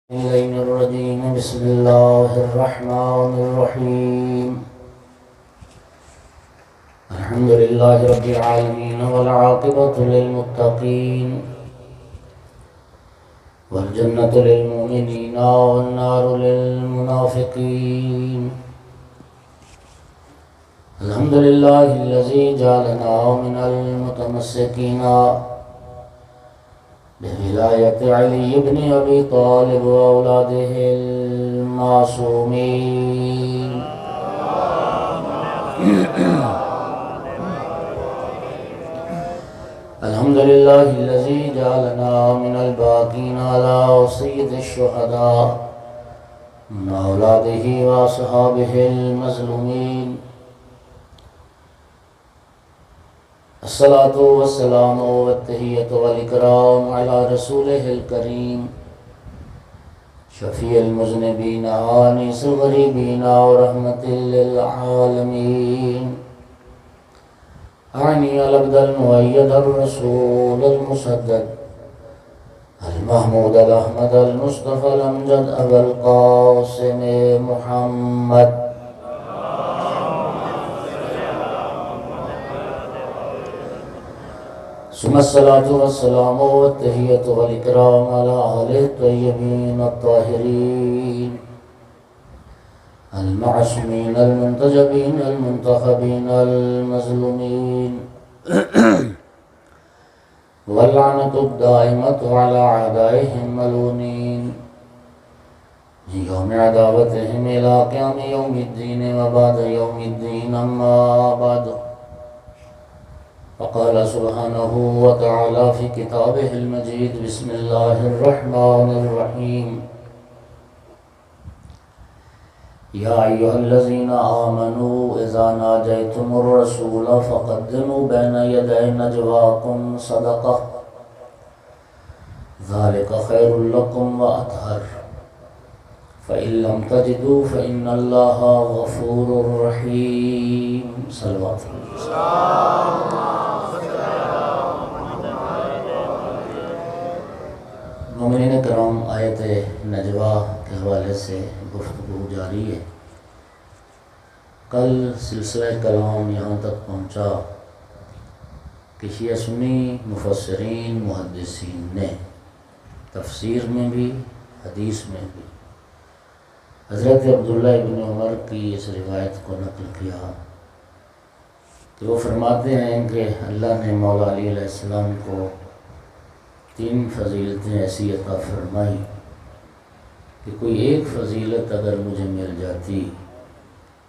الليل الرجيم بسم الله الرحمن الرحيم الحمد لله رب العالمين والعاقبة للمتقين والجنة للمؤمنين والنار للمنافقين الحمد لله الذي جعلنا من المتمسكين بولاية علي بن أبي طالب وأولاده المعصومين الحمد لله الذي جعلنا من الباقين على سيد الشهداء من أولاده وأصحابه المظلومين الصلاة والسلام والتحية والإكرام على رسوله الكريم شفيع المذنبين آنس الغريبين ورحمة للعالمين أعني العبد المؤيد الرسول المسدد المحمود الأحمد المصطفى الأمجد أبا القاسم محمد ثم الصلاة والسلام والتحية والإكرام على آله الطيبين الطاهرين المعصومين المنتجبين المنتخبين المظلومين واللعنة الدائمة على أعدائهم الملعونين يوم عداوتهم إلى قيام يوم الدين وبعد يوم الدين أما بعد فقال سبحانه وتعالى في كتابه المجيد بسم الله الرحمن الرحيم يا أيها الذين آمنوا إذا ناجيتم الرسول فقدموا بين يدي نجواكم صدقة ذلك خير لكم وأطهر فإن لم تجدوا فإن الله غفور رحيم صلوات الله مومنین کرام، آیت نجوا کے حوالے سے گفتگو جاری ہے۔ کل سلسلہ کلام یہاں تک پہنچا کہ شیعہ سنی مفسرین محدثین نے تفسیر میں بھی حدیث میں بھی حضرت عبداللہ ابن عمر کی اس روایت کو نقل کیا کہ وہ فرماتے ہیں کہ اللہ نے مولا علی علیہ السلام کو 3 فضیلتیں ایسی عطا فرمائی کہ کوئی ایک فضیلت اگر مجھے مل جاتی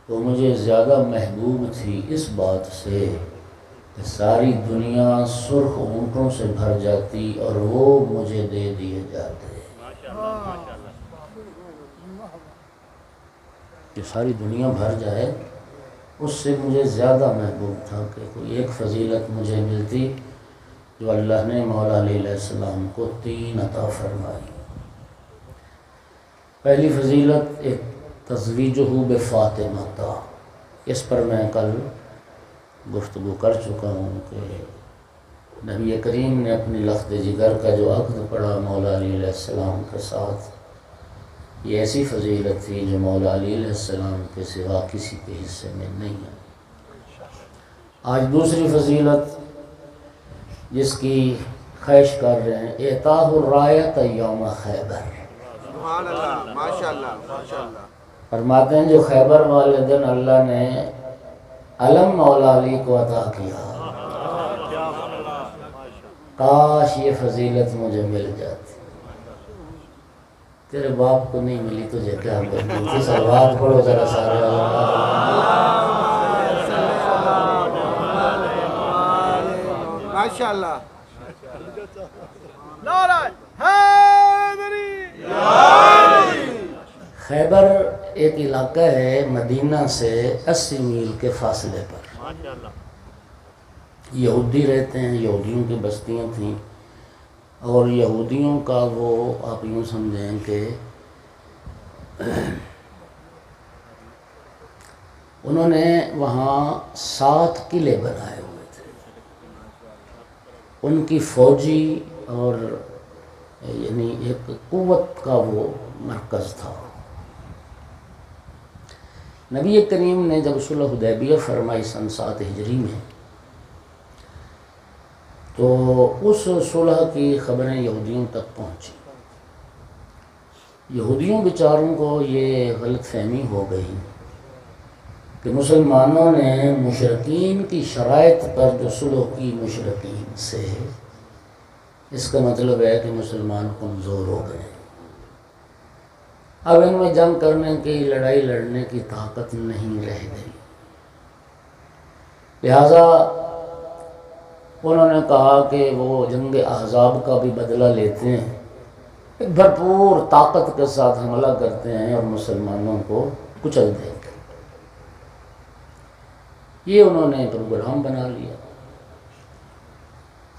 وہ مجھے زیادہ محبوب تھی اس بات سے کہ ساری دنیا سرخ اونٹوں سے بھر جاتی اور وہ مجھے دے دیے جاتے، کہ ساری دنیا بھر جائے اس سے مجھے زیادہ محبوب تھا کہ کوئی ایک فضیلت مجھے ملتی جو اللہ نے مولا علی علیہ السلام کو 3 عطا فرمائی۔ پہلی فضیلت ایک تزویجہ بفاطمہ تھا، اس پر میں کل گفتگو کر چکا ہوں کہ نبی کریم نے اپنی لخت جگر کا جو عقد پڑھا مولا علی علیہ السلام کے ساتھ، یہ ایسی فضیلت تھی جو مولا علی علیہ السلام کے سوا کسی کے حصے میں نہیں ہے۔ آج دوسری فضیلت جس کی خواہش کر رہے ہیں، اعطاء الرایۃ یوم خیبر۔ سبحان اللہ، ماشاءاللہ ماشاءاللہ۔ فرماتے ہیں جو خیبر والے دن اللہ نے علم مولا علی کو عطا کیا، کاش یہ فضیلت مجھے مل جاتی۔ تیرے باپ کو نہیں ملی، تجھے کیا ملی تھی؟ صلوات پڑھو ذرا سارے ماشاءاللہ۔ نعرہ حیدری۔ خیبر ایک علاقہ ہے مدینہ سے 80 میل کے فاصلے پر، یہودی رہتے ہیں، یہودیوں کی بستیاں تھیں، اور یہودیوں کا وہ آپ یوں سمجھیں کہ انہوں نے وہاں 7 قلعے بنائے ہوئے تھے۔ ان کی فوجی اور یعنی ایک قوت کا وہ مرکز تھا۔ نبی کریم نے جب صلح حدیبیہ فرمائی سن 7 ہجری میں، تو اس صلح کی خبریں یہودیوں تک پہنچی۔ یہودیوں بیچاروں کو یہ غلط فہمی ہو گئی کہ مسلمانوں نے مشرکین کی شرائط پر جو صلح کی مشرکین سے، اس کا مطلب ہے کہ مسلمان کمزور ہو گئے، اب ان میں جنگ کرنے کی، لڑائی لڑنے کی طاقت نہیں رہ گئی۔ لہذا انہوں نے کہا کہ وہ جنگ احزاب کا بھی بدلہ لیتے ہیں، ایک بھرپور طاقت کے ساتھ حملہ کرتے ہیں اور مسلمانوں کو کچل دیں گے۔ یہ انہوں نے پروگرام بنا لیا۔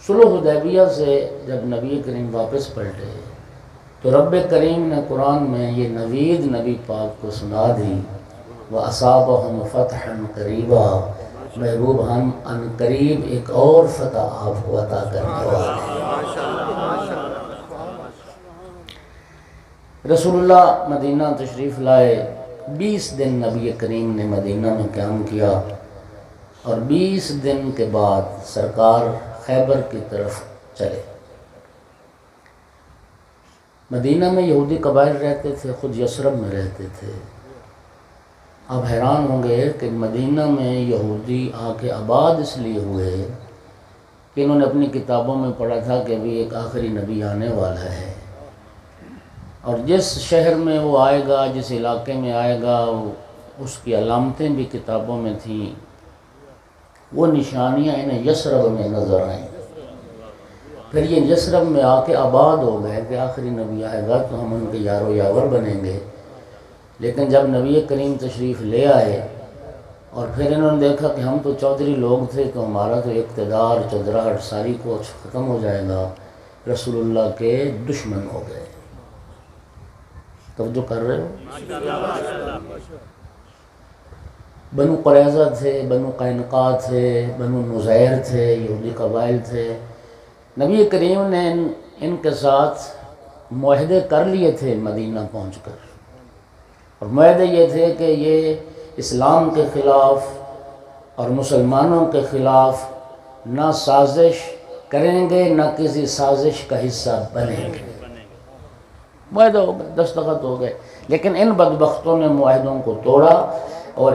صلح حدیبیہ سے جب نبی کریم واپس پلٹے تو رب کریم نے قرآن میں یہ نوید نبی پاک کو سنا دی، وَأَصَابَهُمْ فَتْحًا قَرِيبًا، محبوب ہم ان قریب ایک اور فتح آپ کو عطا کرنے والے ہیں۔ رسول اللہ مدینہ تشریف لائے، 20 دن نبی کریم نے مدینہ میں قیام کیا، اور 20 دن کے بعد سرکار خیبر کی طرف چلے۔ مدینہ میں یہودی قبائل رہتے تھے، خود یثرب میں رہتے تھے۔ آپ حیران ہوں گے کہ مدینہ میں یہودی آ کے آباد اس لیے ہوئے کہ انہوں نے اپنی کتابوں میں پڑھا تھا کہ ابھی ایک آخری نبی آنے والا ہے، اور جس شہر میں وہ آئے گا، جس علاقے میں آئے گا، اس کی علامتیں بھی کتابوں میں تھیں، وہ نشانیاں انہیں یثرب میں نظر آئیں۔ پھر یہ یثرب میں آ کے آباد ہو گئے کہ آخری نبی آئے گا تو ہم ان کے یار و یاور بنیں گے۔ لیکن جب نبی کریم تشریف لے آئے اور پھر انہوں نے دیکھا کہ ہم تو چودھری لوگ تھے، تو ہمارا تو اقتدار، چودراہٹ ساری کچھ ختم ہو جائے گا، رسول اللہ کے دشمن ہو گئے۔ توجہ کر رہے ہو؟ بنو قریظہ تھے، بنو قینقاع تھے، بنو نزیر تھے، یہودی قبائل تھے۔ نبی کریم نے ان کے ساتھ معاہدے کر لیے تھے مدینہ پہنچ کر، اور معاہدے یہ تھے کہ یہ اسلام کے خلاف اور مسلمانوں کے خلاف نہ سازش کریں گے، نہ کسی سازش کا حصہ بنیں گے۔ معاہدہ ہو گئے، دستخط ہو گئے، لیکن ان بدبختوں نے معاہدوں کو توڑا، اور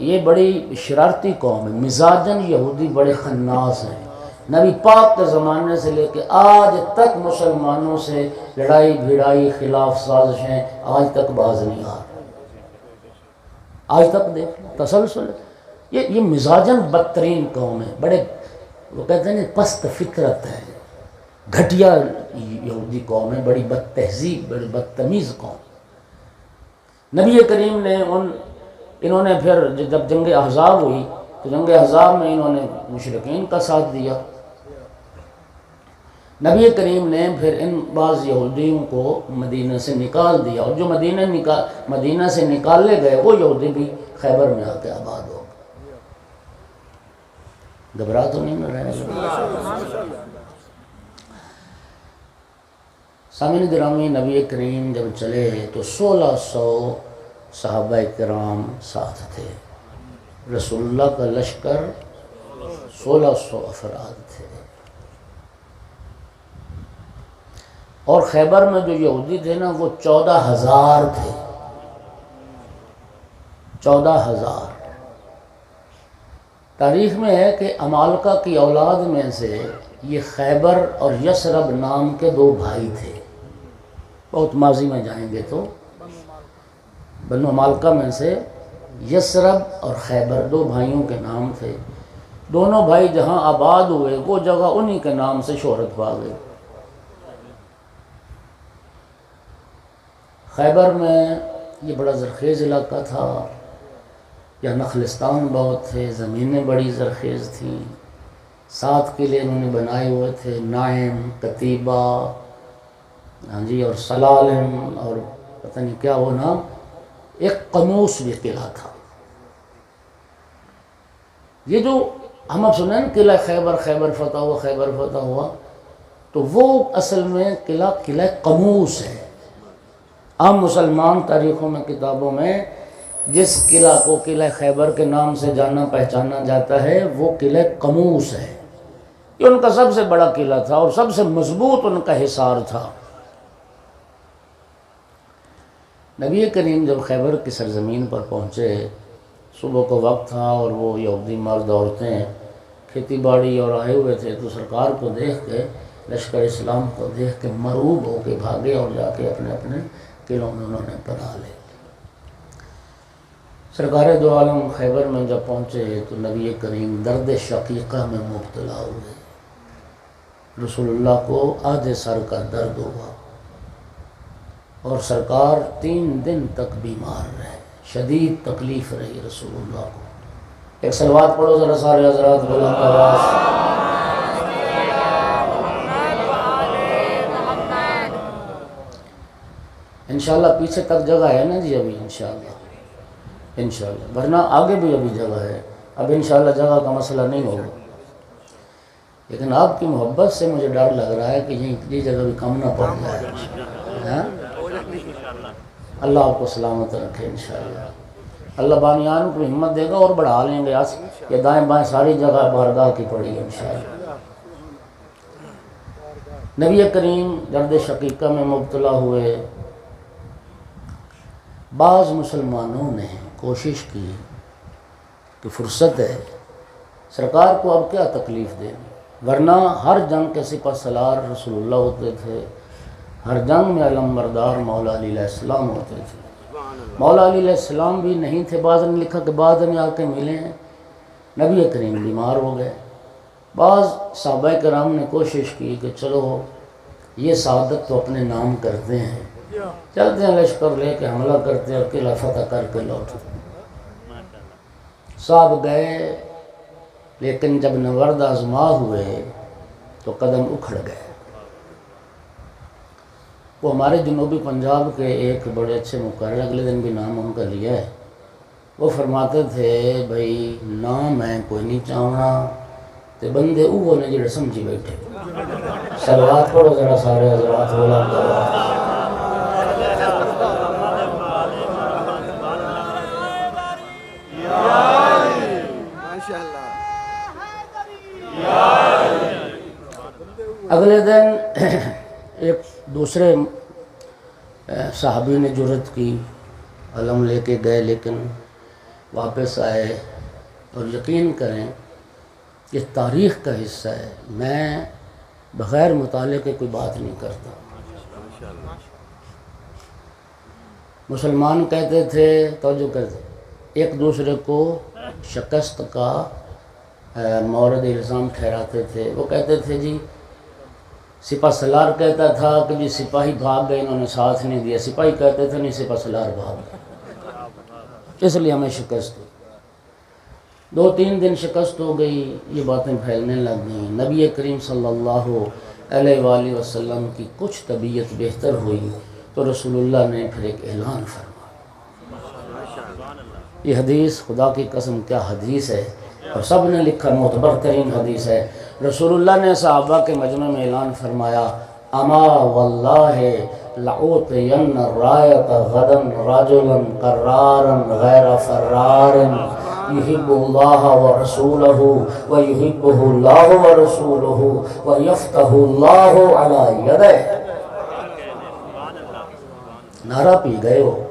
یہ بڑی شرارتی قوم ہے، مزاجاً یہودی بڑے خناس ہیں۔ نبی پاک کے زمانے سے لے کے آج تک مسلمانوں سے لڑائی بھیڑائی، خلاف سازشیں آج تک باز نہیں آ رہی، آج تک دیکھ تسلسل۔ یہ مزاجاً بدترین قوم ہے، بڑے وہ کہتے ہیں پست فطرت ہے، گھٹیا یہودی قوم ہے، بڑی بد تہذیب، بڑی بدتمیز قوم۔ نبی کریم نے انہوں نے پھر جب جنگ احزاب ہوئی تو جنگ احزاب میں انہوں نے مشرکین کا ساتھ دیا۔ نبی کریم نے پھر ان بعض یہودیوں کو مدینہ سے نکال دیا، اور جو مدینہ سے نکالے گئے وہ یہودی بھی خیبر میں آ کے آباد ہو گئے۔ گھبرا تو نہیں رہے ہیں؟ سامعین گرامی، نبی کریم جب چلے تو 1600 صحابہ کرام ساتھ تھے۔ رسول اللہ کا لشکر 1600 افراد تھے، اور خیبر میں جو یہودی تھے نا وہ 14,000 تھے، 14,000۔ تاریخ میں ہے کہ عمالقہ کی اولاد میں سے یہ خیبر اور یثرب نام کے 2 بھائی تھے۔ بہت ماضی میں جائیں گے تو بنو عمالقہ میں سے یثرب اور خیبر 2 بھائیوں کے نام تھے۔ دونوں بھائی جہاں آباد ہوئے وہ جگہ انہی کے نام سے شہرت پا گئی۔ خیبر میں یہ بڑا زرخیز علاقہ تھا، یا نخلستان بہت تھے، زمینیں بڑی زرخیز تھیں، 7 قلعے انہوں نے بنائے ہوئے تھے، نائم، کتیبہ، ہاں جی، اور سلالم، اور پتہ نہیں کیا وہ نام، ایک قنوس بھی قلعہ تھا۔ یہ جو ہم اب سنیں نا قلعہ خیبر، خیبر فتح ہوا، خیبر فتح ہوا، تو وہ اصل میں قلعہ قموس ہے۔ عام مسلمان تاریخوں میں، کتابوں میں جس قلعہ کو قلعہ خیبر کے نام سے جانا پہچانا جاتا ہے وہ قلعہ قموس ہے۔ یہ ان کا سب سے بڑا قلعہ تھا اور سب سے مضبوط ان کا حصار تھا۔ نبی کریم جب خیبر کی سرزمین پر پہنچے، صبح کو وقت تھا اور وہ یہودی مرد عورتیں کھیتی باڑی اور آئے ہوئے تھے، تو سرکار کو دیکھ کے، لشکر اسلام کو دیکھ کے مرعوب ہو کے بھاگے اور جا کے اپنے اپنے قلعوں میں انہوں نے پناہ لے۔ سرکار دو عالم خیبر میں جب پہنچے تو نبی کریم درد شقیقہ میں مبتلا ہوئے۔ رسول اللہ کو آدھے سر کا درد ہوا اور سرکار 3 دن تک بیمار رہے، شدید تکلیف رہی رسول اللہ کو۔ ایک صلوات پڑھو ذرا سارے حضرات بلند آواز۔ انشاءاللہ پیچھے تک جگہ ہے نا جی ابھی، انشاءاللہ، ورنہ آگے بھی ابھی جگہ ہے۔ اب انشاءاللہ جگہ کا مسئلہ نہیں ہوگا، لیکن آپ کی محبت سے مجھے ڈر لگ رہا ہے کہ یہ جگہ بھی کم نہ پڑ جائے۔ اللہ آپ کو سلامت رکھے انشاءاللہ۔ اللہ بانیان کو ہمت دے گا اور بڑھا لیں گے۔ یہ دائیں بائیں ساری جگہ بارگاہ کی پڑی ہے انشاءاللہ۔ نبی کریم درد شقیقہ میں مبتلا ہوئے۔ بعض مسلمانوں نے کوشش کی کہ فرصت ہے، سرکار کو اب کیا تکلیف دینی، ورنہ ہر جنگ کے سپہ سالار رسول اللہ ہوتے تھے، ہر جنگ میں علم بردار مولا علی علیہ السلام ہوتے تھے۔ مولا علی علیہ السلام بھی نہیں تھے، بعض نے لکھا کہ بعد میں آ کے ملے ہیں۔ نبی کریم بیمار ہو گئے۔ بعض صحابہ کرام نے کوشش کی کہ چلو یہ سعادت تو اپنے نام کرتے ہیں، چلتے ہیں لشکر لے کے حملہ کرتے اور قلعہ فتح کر کے لوٹتے۔ صاحب گئے، لیکن جب نورد آزما ہوئے تو قدم اکھڑ گئے۔ وہ ہمارے جنوبی پنجاب کے ایک بڑے اچھے مقرر، اگلے دن بھی نام ان کا لیا ہے، وہ فرماتے تھے بھائی نام میں کوئی نہیں چاہنا تے بندے اوہ نے جڑے سمجھی بیٹھے۔ صلوات پڑھو ذرا سارے حضرات بلند آواز۔ اگلے دن ایک دوسرے صحابی نے جرت کی، علم لے کے گئے، لیکن واپس آئے۔ اور یقین کریں یہ تاریخ کا حصہ ہے، میں بغیر مطالعے کے کوئی بات نہیں کرتا۔ مسلمان کہتے تھے، توجہ کرتے، ایک دوسرے کو شکست کا مورد الزام ٹھہراتے تھے۔ وہ کہتے تھے جی، سپہ سالار کہتا تھا کہ جی سپاہی بھاگ گئے، انہوں نے ساتھ نہیں دیا۔ سپاہی کہتے تھے نہیں، سپہ سالار بھاگ گئے، اس لیے ہمیں شکست ہوئی۔ 2-3 دن شکست ہو گئی، یہ باتیں پھیلنے لگ گئیں۔ نبی کریم صلی اللہ علیہ وآلہ وسلم کی کچھ طبیعت بہتر ہوئی تو رسول اللہ نے پھر ایک اعلان فرمایا۔ یہ حدیث خدا کی قسم کیا حدیث ہے، اور سب نے لکھا معتبر ترین حدیث ہے۔ رسول اللہ نے صحابہ کے مجمع میں اعلان فرمایا، اما واللہ لأعطین الرایۃ غدا رجلا قرارا غیر فرار یحب اللہ ورسولہ ویحبہ اللہ ورسولہ ویفتح اللہ علی یدہ۔ نعرہ پی گئے ہو۔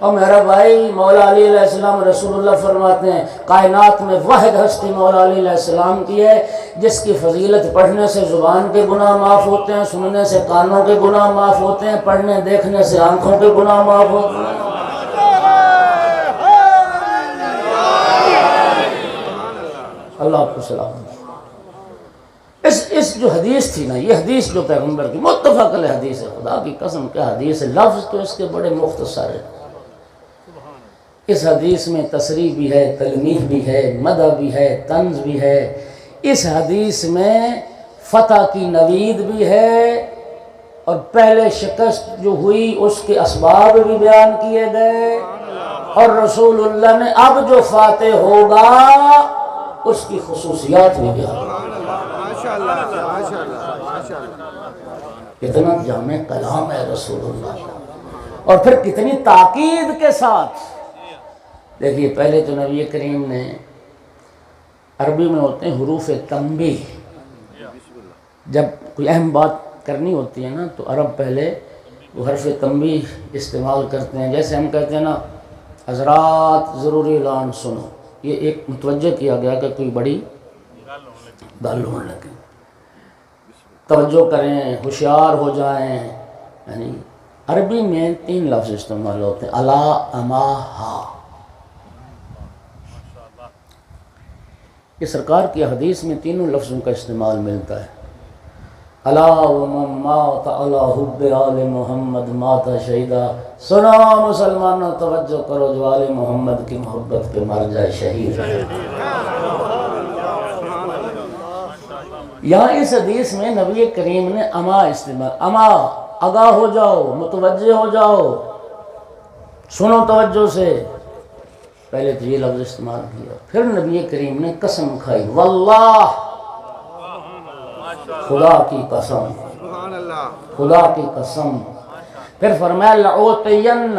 اور میرا بھائی مولا علی علیہ السلام، رسول اللہ فرماتے ہیں کائنات میں واحد ہستی مولا علی علیہ السلام کی ہے جس کی فضیلت پڑھنے سے زبان کے گناہ معاف ہوتے ہیں، سننے سے کانوں کے گناہ معاف ہوتے ہیں، پڑھنے دیکھنے سے آنکھوں کے گناہ معاف ہوتے ہیں۔ اللہ آپ کو سلام۔ اس جو حدیث تھی نا، یہ حدیث جو پیغمبر کی متفق علیہ حدیث ہے، خدا کی قسم کیا حدیث ہے، لفظ تو اس کے بڑے مختصر ہیں۔ اس حدیث میں تصریح بھی ہے، تلمیح بھی ہے، مدح بھی ہے، طنز بھی ہے۔ اس حدیث میں فتح کی نوید بھی ہے، اور پہلے شکست جو ہوئی اس کے اسباب بھی بیان کیے گئے، اور رسول اللہ نے اب جو فاتح ہوگا اس کی خصوصیات بھی بیان. ماشاء اللہ ماشاء اللہ ماشاء اللہ. کتنا جامع کلام ہے رسول اللہ، اور پھر کتنی تاکید کے ساتھ. دیکھیے پہلے تو نبی کریم نے، عربی میں ہوتے ہیں حروف تنبیہ، جب کوئی اہم بات کرنی ہوتی ہے نا تو عرب پہلے وہ حرف تنبیہ استعمال کرتے ہیں. جیسے ہم کہتے ہیں نا حضرات ضروری اعلان سنو، یہ ایک متوجہ کیا گیا کہ کوئی بڑی گل ہونے لگے، توجہ کریں، ہوشیار ہو جائیں. یعنی عربی میں 3 لفظ استعمال ہوتے ہیں، الا، اما، ہا. یہ سرکار کی حدیث میں تینوں لفظوں کا استعمال ملتا ہے. الا ومن مات علی حب آل محمد مات شہیدا. سنو مسلمانوں توجہ کرو، جو آل محمد کی محبت پہ مر جائے شہید ہے. یہاں اس حدیث میں نبی کریم نے اما استعمال، اما آگاہ ہو جاؤ، متوجہ ہو جاؤ، سنو توجہ سے، پہلے تو یہ لفظ استعمال کیا. پھر نبی کریم نے قسم کھائی، واللہ، خدا کی قسم، سبحان اللہ. خدا کی قسم. پھر فرمایا لأوتین،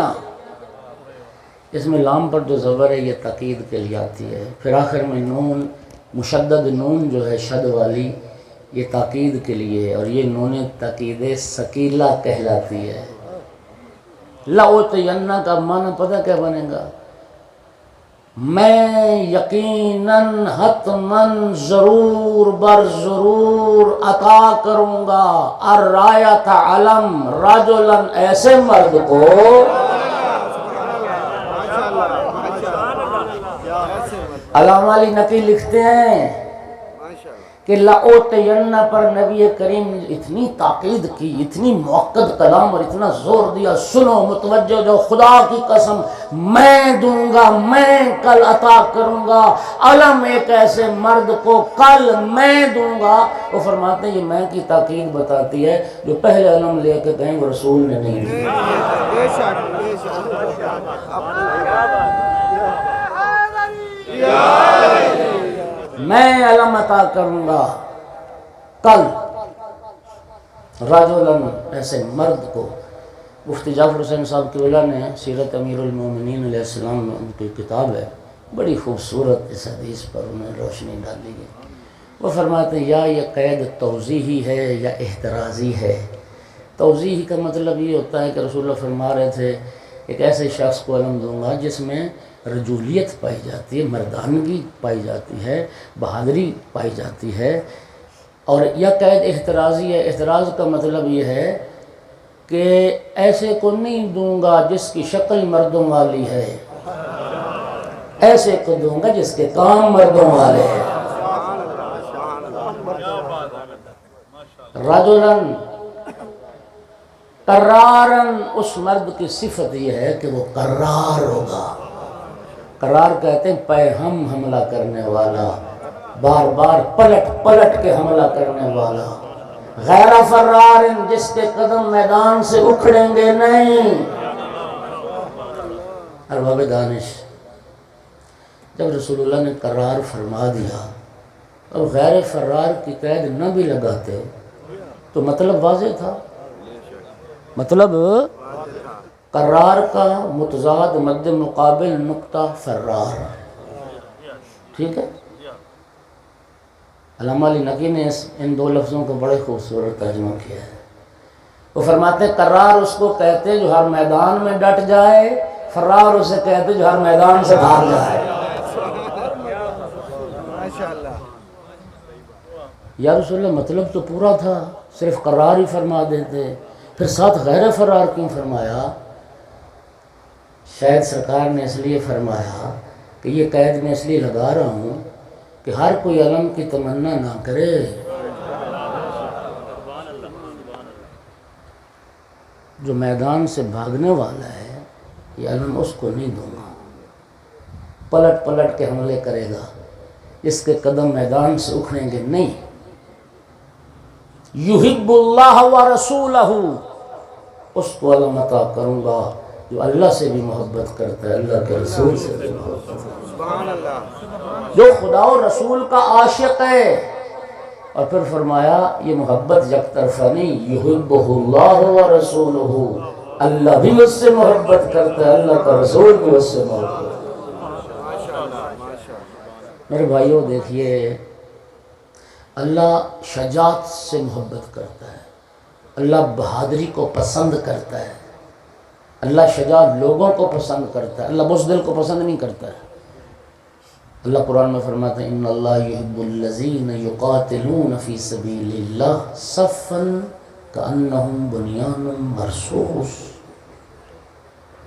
اس میں لام پر جو زبر ہے یہ تاکید کے لیے آتی ہے. پھر آخر میں نون، مشدد نون جو ہے شد والی، یہ تاکید کے لیے ہے، اور یہ نون تاکید ثقیلہ کہلاتی ہے. لأوتین کا معنی پتہ کیا بنے گا؟ میں یقیناً حتماً ضرور بر ضرور عطا کروں گا الرایۃ علم رجلاً، ایسے مرد کو. علامہ علی نقی لکھتے ہیں کہ لأوتین پر نبی کریم نے اتنی تاکید کی، اتنی موقد کلام اور اتنا زور دیا، سنو متوجہ جو، خدا کی قسم میں دوں گا، میں کل عطا کروں گا علم ایک ایسے مرد کو، کل میں دوں گا. وہ فرماتے ہیں یہ میں کی تاکید بتاتی ہے، جو پہلے علم لے کے کہیں وہ رسول نے نہیں دیا. بے شک بے شک. میں علم عطا کروں گا کل رجلاً، ایسے مرد کو. مفتی جعفر حسین صاحب کی ولا نے سیرت امیر المومنین علیہ السلام میں ان کی کتاب ہے، بڑی خوبصورت اس حدیث پر انہوں نے روشنی ڈالی ہے. وہ فرماتے ہیں یا یہ قید توضیحی ہے یا احترازی ہے. توضیحی کا مطلب یہ ہوتا ہے کہ رسول اللہ فرما رہے تھے ایک ایسے شخص کو علم دوں گا جس میں رجولیت پائی جاتی ہے، مردانگی پائی جاتی ہے، بہادری پائی جاتی ہے. اور یا قید احترازی ہے. احتراز کا مطلب یہ ہے کہ ایسے کو نہیں دوں گا جس کی شکل مردوں والی ہے، ایسے کو دوں گا جس کے کام مردوں والے ہیں. رجلاً قراراً، اس مرد کی صفت یہ ہے کہ وہ قرار ہوگا. قرار کہتے ہیں پہ ہم حملہ کرنے والا، بار بار پلٹ پلٹ کے حملہ کرنے والا. غیر فرار، جس کے قدم میدان سے اکھڑیں گے نہیں. ارباب دانش، جب رسول اللہ نے قرار فرما دیا اور غیر فرار کی قید نہ بھی لگاتے تو مطلب واضح تھا. مطلب قرار کا متضاد مد مقابل نقطہ فرار، ٹھیک ہے. علامہ علی نقی نے ان 2 لفظوں کو بڑے خوبصورت ترجمہ کیا ہے. وہ فرماتے ہیں قرار اس کو کہتے جو ہر میدان میں ڈٹ جائے، فرار اسے کہتے جو ہر میدان سے بھاگ جائے. یا رسول اللہ مطلب تو پورا تھا، صرف قرار ہی فرما دیتے، پھر ساتھ غیر فرار کیوں فرمایا؟ شاید سرکار نے اس لیے فرمایا کہ یہ قید میں اس لیے لگا رہا ہوں کہ ہر کوئی علم کی تمنا نہ کرے. جو میدان سے بھاگنے والا ہے یہ علم اس کو نہیں دوں گا، پلٹ پلٹ کے حملے کرے گا، اس کے قدم میدان سے اکھڑیں گے نہیں. یحب اللہ و رسولہ، اس کو علم عطا کروں گا جو اللہ سے بھی محبت کرتا ہے، اللہ کے رسول سے بھی محبت کرتا ہے، سبحان اللہ، جو خدا و رسول کا عاشق ہے۔ اور پھر فرمایا یہ محبت یک طرفہ نہیں، یحبہ اللہ و رسولہ، اللہ بھی اس سے محبت کرتا ہے، اللہ کا رسول بھی اس سے محبت کرتا ہے۔ ماشاء اللہ، ماشاء اللہ، میرے بھائیوں دیکھیے، اللہ شجاعت سے محبت کرتا ہے، اللہ بہادری کو پسند کرتا ہے، اللہ شجاعت لوگوں کو پسند کرتا ہے، اللہ بزدل کو پسند نہیں کرتا ہے۔ اللہ قرآن میں فرماتا ہے ان اللہ یحب الذین یقاتلون فی سبیل اللہ صفا کأنہم بنیان مرصوص،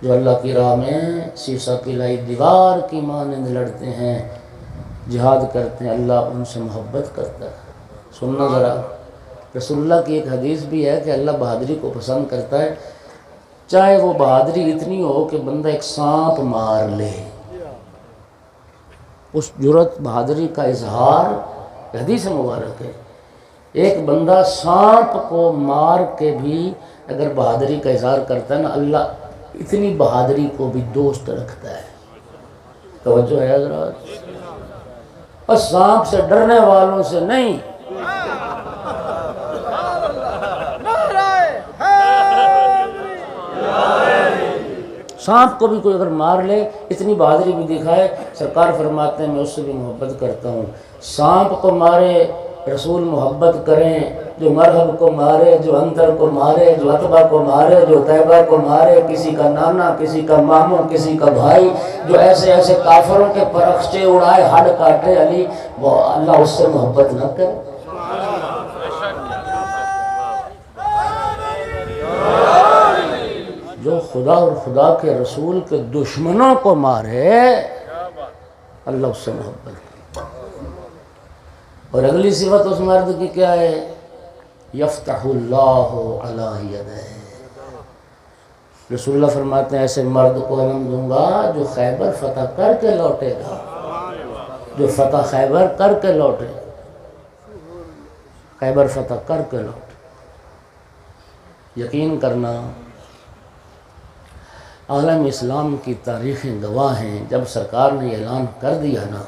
جو اللہ کی راہ میں سیسہ پلائی دیوار کی مانند لڑتے ہیں، جہاد کرتے ہیں، اللہ ان سے محبت کرتا ہے۔ سننا ذرا، رسول اللہ کی ایک حدیث بھی ہے کہ اللہ بہادری کو پسند کرتا ہے، چاہے وہ بہادری اتنی ہو کہ بندہ ایک سانپ مار لے، اس جرأت بہادری کا اظہار حدیث مبارک ہے۔ ایک بندہ سانپ کو مار کے بھی اگر بہادری کا اظہار کرتا ہے نا، اللہ اتنی بہادری کو بھی دوست رکھتا ہے۔ توجہ ہے حضرات، اور سانپ سے ڈرنے والوں سے نہیں۔ سانپ کو بھی کوئی اگر مار لے، اتنی بہادری بھی دکھائے، سرکار فرماتے ہیں میں اس سے بھی محبت کرتا ہوں۔ سانپ کو مارے رسول محبت کریں، جو مرحب کو مارے، جو انتر کو مارے، جو عتبہ کو مارے، جو طیبہ کو مارے، کسی کا نانا، کسی کا ماموں، کسی کا بھائی، جو ایسے ایسے کافروں کے پرخچے اڑائے، ہڈ کاٹے، علی وہ اللہ اس سے محبت نہ کرے۔ جو خدا اور خدا کے رسول کے دشمنوں کو مارے، اللہ اس سے محبت کرے۔ اور اگلی صفت اس مرد کی کیا ہے؟ یفتح اللہ علی یدہ، رسول اللہ فرماتے ہیں ایسے مرد کو علم دوں گا جو خیبر فتح کر کے لوٹے گا، جو فتح خیبر کر کے لوٹے، خیبر فتح کر کے لوٹے۔ یقین کرنا، عالم اسلام کی تاریخیں گواہ ہیں، جب سرکار نے اعلان کر دیا نا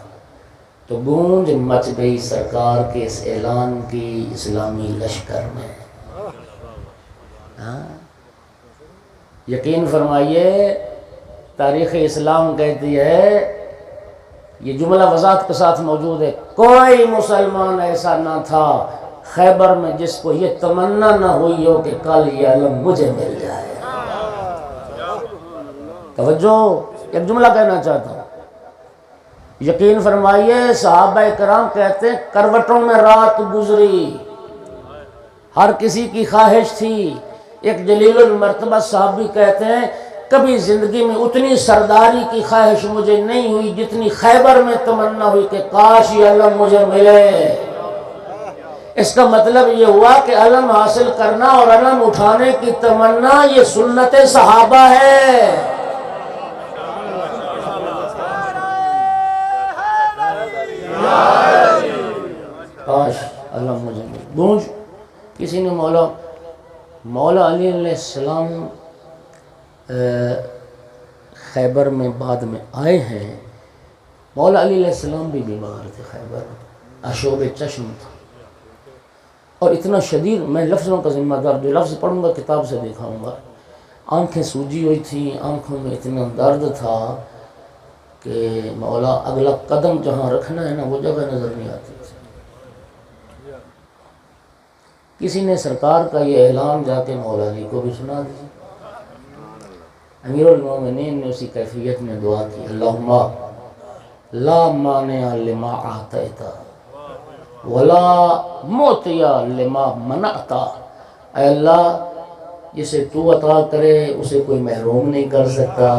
تو گونج مچ گئی سرکار کے اس اعلان کی اسلامی لشکر میں۔ یقین فرمائیے، تاریخ اسلام کہتی ہے، یہ جملہ وضاحت کے ساتھ موجود ہے، کوئی مسلمان ایسا نہ تھا خیبر میں جس کو یہ تمنا نہ ہوئی ہو کہ کل یہ علم مجھے مل جائے۔ توجہ، ایک جملہ کہنا چاہتا ہوں، یقین فرمائیے صحابہ کرام کہتے ہیں کروٹوں میں رات گزری، ہر کسی کی خواہش تھی۔ ایک جلیل المرتبہ صحابی کہتے ہیں کبھی زندگی میں اتنی سرداری کی خواہش مجھے نہیں ہوئی جتنی خیبر میں تمنا ہوئی کہ کاش یہ علم مجھے ملے۔ اس کا مطلب یہ ہوا کہ علم حاصل کرنا اور علم اٹھانے کی تمنا یہ سنت صحابہ ہے۔ کاش علم مجھے ملے۔ گونج، کسی نے مولا علی علیہ السلام خیبر میں بعد میں آئے ہیں، مولا علی علیہ السلام بھی بیمار تھے، خیبر آشوب چشم تھا، اور اتنا شدید، میں لفظوں کا ذمہ دار، جو لفظ پڑھوں گا کتاب سے دکھاؤں گا، آنکھیں سوجی ہوئی تھیں، آنکھوں میں اتنا درد تھا کہ مولا اگلا قدم جہاں رکھنا ہے نا وہ جگہ نظر نہیں آتی تھی۔ کسی نے سرکار کا یہ اعلان جا کے مولا علی کو بھی سنا دیا۔ امیر المومنین نے اسی کیفیت میں دعا کی، اللہم لا مانع لما اعطیت ولا معطی لما منعت، اے اللہ جسے تو عطا کرے اسے کوئی محروم نہیں کر سکتا،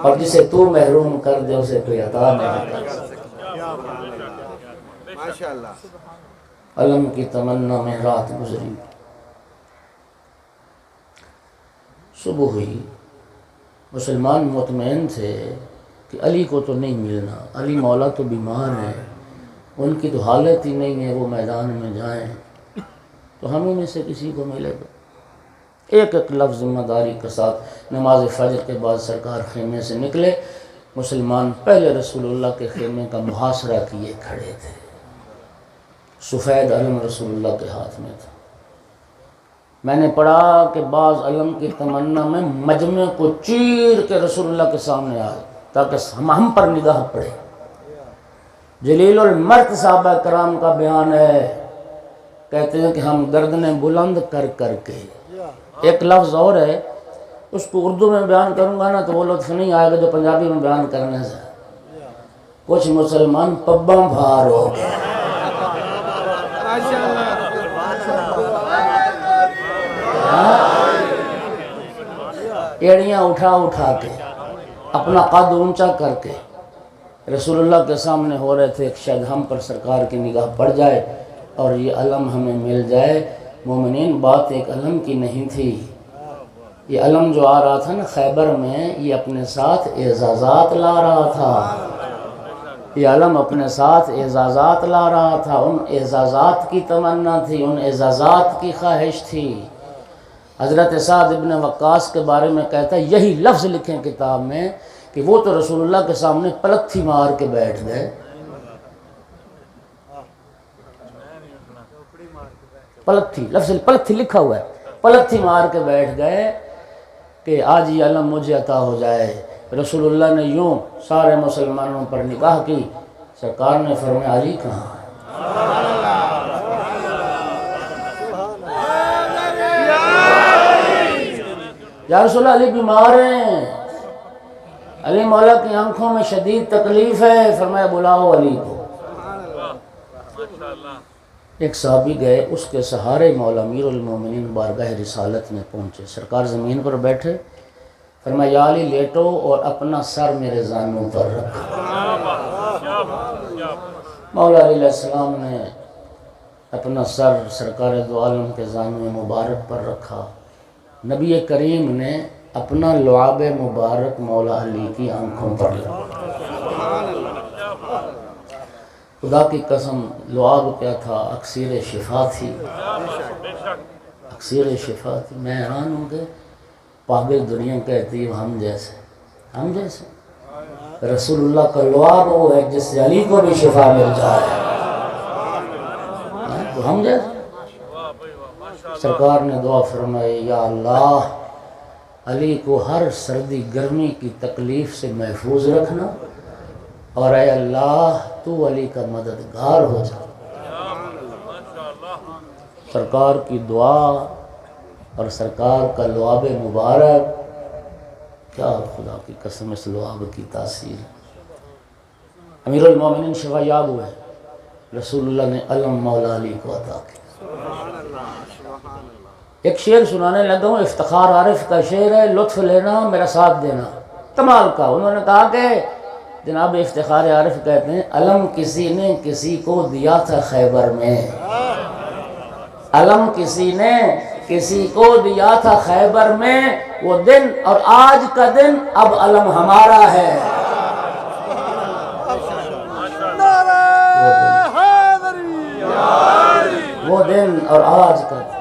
اور جسے تو محروم کر دے اسے کوئی عطا نہیں کر سکتا۔ ماشاءاللہ، علم کی تمنا میں رات گزری، صبح ہوئی، مسلمان مطمئن تھے کہ علی کو تو نہیں ملنا، علی مولا تو بیمار ہیں، ان کی تو حالت ہی نہیں ہے وہ میدان میں جائیں، تو ہمیں میں سے کسی کو ملے گا۔ ایک ایک لفظ ذمہ داری کے ساتھ نماز فجر کے بعد سرکار خیمے سے نکلے، مسلمان پہلے رسول اللہ کے خیمے کا محاصرہ کیے کھڑے تھے، سفید علم رسول اللہ کے ہاتھ میں تھا۔ میں نے پڑھا کہ بعض علم کی تمنا میں مجمع کو چیر کے رسول اللہ کے سامنے آئے تاکہ ہم پر نگاہ پڑے۔ جلیل المرت صحابہ کرام کا بیان ہے، کہتے ہیں کہ ہم گردنیں بلند کر کر کے، ایک لفظ اور ہے اس کو اردو میں بیان کروں گا نا تو وہ لطف نہیں آئے گا جو پنجابی میں بیان کرنے سے، کچھ مسلمان پباں بھار ہو گئے، ایڑیاں اٹھا اٹھا کے اپنا قد اونچا کر کے رسول اللہ کے سامنے ہو رہے تھے کہ شاید ہم پر سرکار کی نگاہ پڑ جائے اور یہ علم ہمیں مل جائے۔ مومنین، بات ایک علم کی نہیں تھی، یہ علم جو آ رہا تھا نا خیبر میں، یہ اپنے ساتھ اعزازات لا رہا تھا، یہ علم اپنے ساتھ اعزازات لا رہا تھا، ان اعزازات کی تمنا تھی، ان اعزازات کی خواہش تھی۔ حضرت سعد ابن وقاص کے بارے میں کہتا ہے، یہی لفظ لکھیں کتاب میں کہ وہ تو رسول اللہ کے سامنے پلتھی مار کے بیٹھ گئے، پلتھی، لفظ پلتھی لکھا ہوا ہے، پلتھی مار کے بیٹھ گئے کہ آج یہ علم مجھے عطا ہو جائے۔ رسول اللہ نے یوں سارے مسلمانوں پر نگاہ کی، سرکار نے فرمایا علی کہاں ہے؟ یا رسول اللہ علی بیمار ہیں، علی مولا کی آنکھوں میں شدید تکلیف ہے، فرمایا بلاؤ علی کو۔ ایک صحابی گئے، اس کے سہارے مولا امیر المومنین بارگاہ رسالت میں پہنچے، سرکار زمین پر بیٹھے، فرمایا یا علی لیٹو اور اپنا سر میرے زانوں پر رکھو۔ مولا علیہ السلام نے اپنا سر سرکار دو عالم کے زانوں مبارک پر رکھا، نبی کریم نے اپنا لعاب مبارک مولا علی کی آنکھوں پر لگا۔ خدا کی قسم لعاب کیا تھا؟ اکسیر شفا تھی، اکسیر شفا تھی۔ میں حیران ہوں کہ پاگل دنیا کہتی ہے ہم جیسے رسول اللہ کا لعاب وہ ہے جس سے علی کو بھی شفا مل جائے، تو ہم جیسے۔ سرکار نے دعا فرمائی یا اللہ علی کو ہر سردی گرمی کی تکلیف سے محفوظ رکھنا، اور اے اللہ تو علی کا مددگار ہو جا۔ سرکار کی دعا اور سرکار کا لعاب مبارک، کیا خدا کی قسم اس لعاب کی تاثیر۔ امیر المومنین شفا یاب ہوئے، رسول اللہ نے علم مولا علی کو عطا کیا۔ ایک شعر سنانے لگا ہوں، افتخار عارف کا شعر ہے، لطف لینا میرا ساتھ دینا، کمال کا۔ انہوں نے کہا کہ جناب افتخار عارف کہتے ہیں علم کسی نے کسی کو دیا تھا خیبر میں، علم کسی نے کسی کو دیا تھا خیبر میں، وہ دن اور آج کا دن اب علم ہمارا ہے۔ وہ دن اور آج کا دن،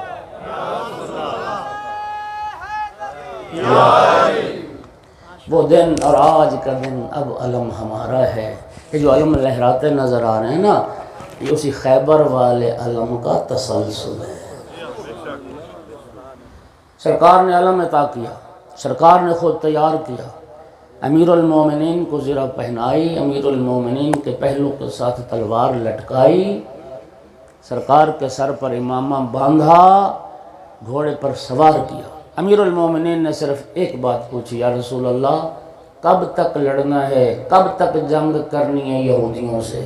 وہ دن اور آج کا دن اب علم ہمارا ہے۔ یہ جو علم لہراتے نظر آ رہے ہیں نا، یہ اسی خیبر والے علم کا تسلسل ہے۔ سرکار نے علم عطا کیا، سرکار نے خود تیار کیا، امیر المومنین کو زرہ پہنائی، امیر المومنین کے پہلو کے ساتھ تلوار لٹکائی، سرکار کے سر پر امامہ باندھا، گھوڑے پر سوار کیا۔ امیر المومنین نے صرف ایک بات پوچھی، یا رسول اللہ کب تک لڑنا ہے، کب تک جنگ کرنی ہے یہودیوں سے؟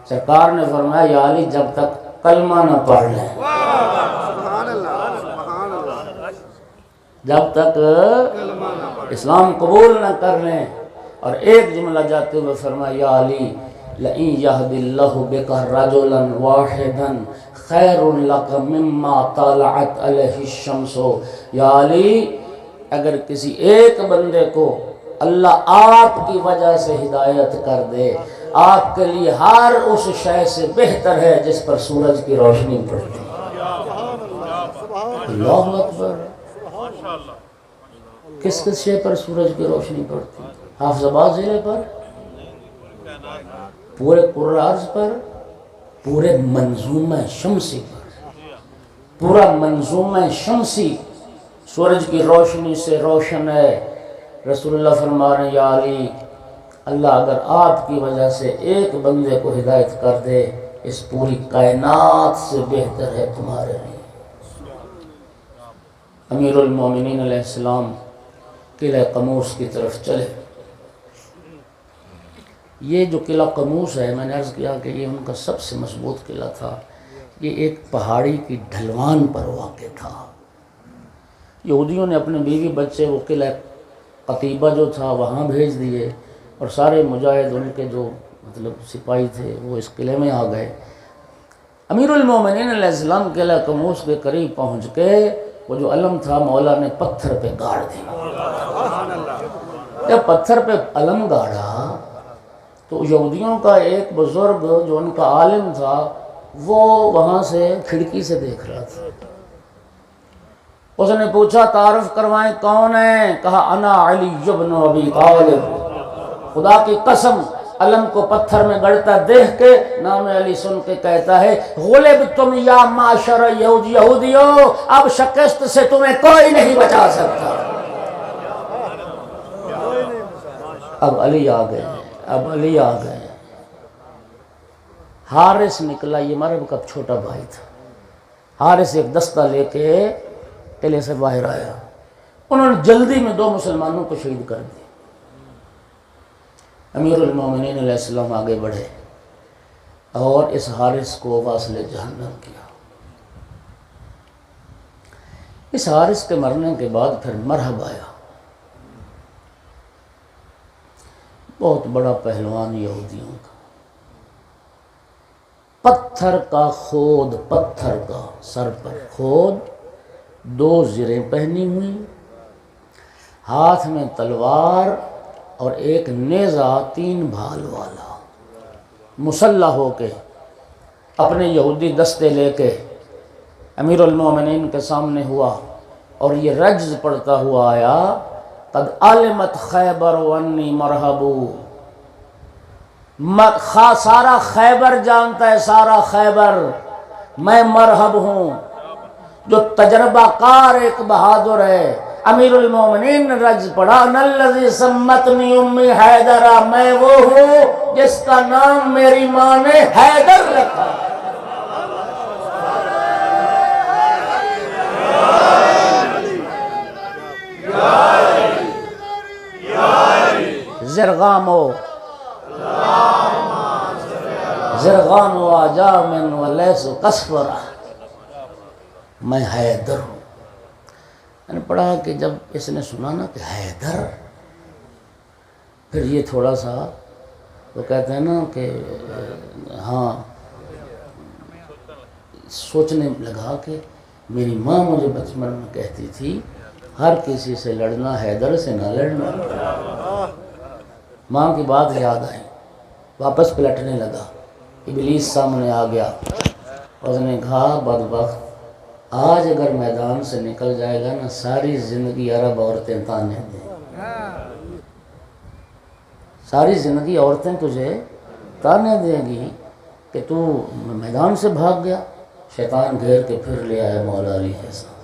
سرکار نے فرمایا یا علی جب تک کلمہ نہ پڑھ لیں، جب تک اسلام قبول نہ کر لیں۔ اور ایک جملہ جاتے ہوئے فرمایا یا علی لَإِن يَهْدِ اللَّهُ بِكَ رَجُلًا وَاحِدًا خَيْرٌ لَكَ مِمَّا طَلَعَتْ عَلَيْهِ الشَّمْسُ۔ یا علی اگر کسی ایک بندے کو اللہ آپ کی وجہ سے ہدایت کر دے، آپ کے لیے ہر اس شے سے بہتر ہے جس پر سورج کی روشنی پڑتی ہے۔ اللہ اکبر. کس کس شے پر سورج کی روشنی پڑتی؟ حافظ آباد ضلع پر، پورے قرآن پر، پورے منظومہ شمسی پر. پورا منظومہ شمسی سورج کی روشنی سے روشن ہے. رسول اللہ فرما رہے ہیں یا علی، اللہ اگر آپ کی وجہ سے ایک بندے کو ہدایت کر دے، اس پوری کائنات سے بہتر ہے تمہارے لیے. امیر المومنین علیہ السلام قلعہ قموس کی طرف چلے. یہ جو قلعہ قموس ہے، میں نے عرض کیا کہ یہ ان کا سب سے مضبوط قلعہ تھا. یہ ایک پہاڑی کی ڈھلوان پر واقع تھا. یہودیوں نے اپنے بیوی بچے وہ قلعہ قتیبہ جو تھا وہاں بھیج دیے، اور سارے مجاہد ان کے جو مطلب سپاہی تھے وہ اس قلعے میں آ گئے. امیر المومنین علیہ السلام قلعہ قموس کے قریب پہنچ کے وہ جو علم تھا مولا نے پتھر پہ گاڑ دیا. جب پتھر پہ علم گاڑا تو یہودیوں کا ایک بزرگ جو ان کا عالم تھا وہ وہاں سے کھڑکی سے دیکھ رہا تھا. اس نے پوچھا تعارف کروائیں کون ہیں؟ کہا انا علی بن ابی طالب. خدا کی قسم علم کو پتھر میں گڑتا دیکھ کے نام علی سن کے کہتا ہے غلب تم یا معاشر یہودیو، اب شکست سے تمہیں کوئی نہیں بچا سکتا. اب علی آ گئے، اب علی آ گئے. حارث نکلا، یہ مرب کا چھوٹا بھائی تھا. حارث ایک دستہ لے کے قلعے سے باہر آیا. انہوں نے جلدی میں 2 مسلمانوں کو شہید کر دیا. امیر المومنین علیہ السلام آگے بڑھے اور اس حارث کو واصل جہنم کیا. اس حارث کے مرنے کے بعد پھر مرحب آیا. بہت بڑا پہلوان یہودیوں کا، پتھر کا خود، پتھر کا سر پر خود، 2 زریں پہنی ہوئی، ہاتھ میں تلوار اور ایک نیزہ 3 بھال والا، مسلح ہو کے اپنے یہودی دستے لے کے امیر المومنین کے سامنے ہوا اور یہ رجز پڑھتا ہوا آیا قد علمت خیبر وانی مرحبو. سارا خیبر جانتا ہے، سارا خیبر میں مرحب ہوں. جو تجربہ کار ایک بہادر ہے. امیر المومنین نے رجز پڑھا نلذی سمتنی امی حیدرہ، میں وہ ہوں جس کا نام میری ماں نے حیدر رکھا. زرغانو آجامن و لیس قصفرہ، میں حیدر ہوں. میں نے پڑھا کہ جب اس نے سنا نا کہ حیدر، پھر یہ تھوڑا سا وہ کہتے ہیں نا کہ ہاں سوچنے لگا کہ میری ماں مجھے بچپن میں کہتی تھی ہر کسی سے لڑنا حیدر سے نہ لڑنا. ماں کی بات یاد آئی، واپس پلٹنے لگا. ابلیس سامنے آ گیا. اس نے کہا بدبخت، آج اگر میدان سے نکل جائے گا نا ساری زندگی عرب عورتیں تانے دیں، ساری زندگی عورتیں تجھے تانے دیں گی کہ تو میدان سے بھاگ گیا. شیطان گھیر کے پھر لے آیا مولا علی کے ساتھ.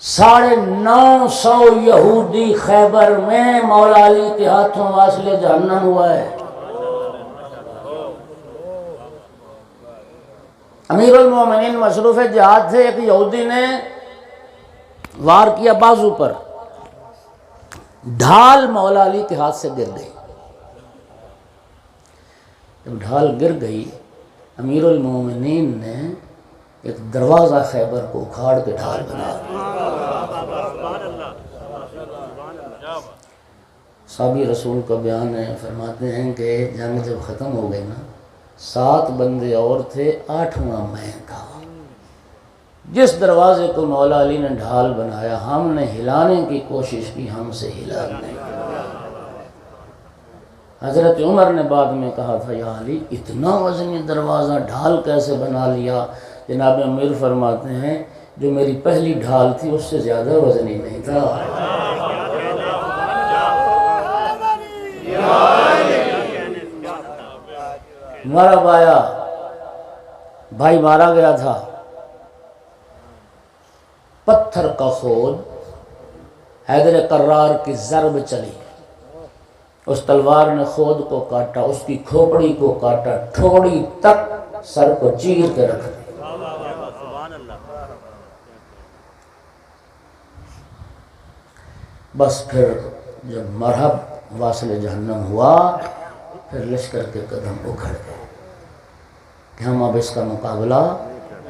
950 یہودی خیبر میں مولا علی کے ہاتھوں واصل جہنم ہوا ہے. امیر المومنین مصروف جہاد تھے. ایک یہودی نے وار کیا بازو پر، ڈھال مولا علی کے ہاتھ سے گر گئی. جب ڈھال گر گئی امیر المومنین نے ایک دروازہ خیبر کو اکھاڑ کے ڈھال بنا دیا. صحابی رسول کا بیان ہے، فرماتے ہیں کہ جنگ جب ختم ہو گئی نا 7 بندے اور تھے، 8واں میں تھا. جس دروازے کو مولا علی نے ڈھال بنایا ہم نے ہلانے کی کوشش کی، ہم سے ہلا نہیں. حضرت عمر نے بعد میں کہا تھا یا علی اتنا وزنی دروازہ ڈھال کیسے بنا لیا؟ جناب امیر فرماتے ہیں جو میری پہلی ڈھال تھی اس سے زیادہ وزنی نہیں تھا۔ مارا بایا بھائی مارا گیا تھا، پتھر کا خود حیدر قرار کی ضرب چلی، اس تلوار نے خود کو کاٹا، اس کی کھوپڑی کو کاٹا، ٹھوڑی تک سر کو چیر کے رکھ دیا۔ بس پھر جب مرحب واصل جہنم ہوا، پھر لشکر کے قدم اکھڑ گئے کہ ہم اب اس کا مقابلہ،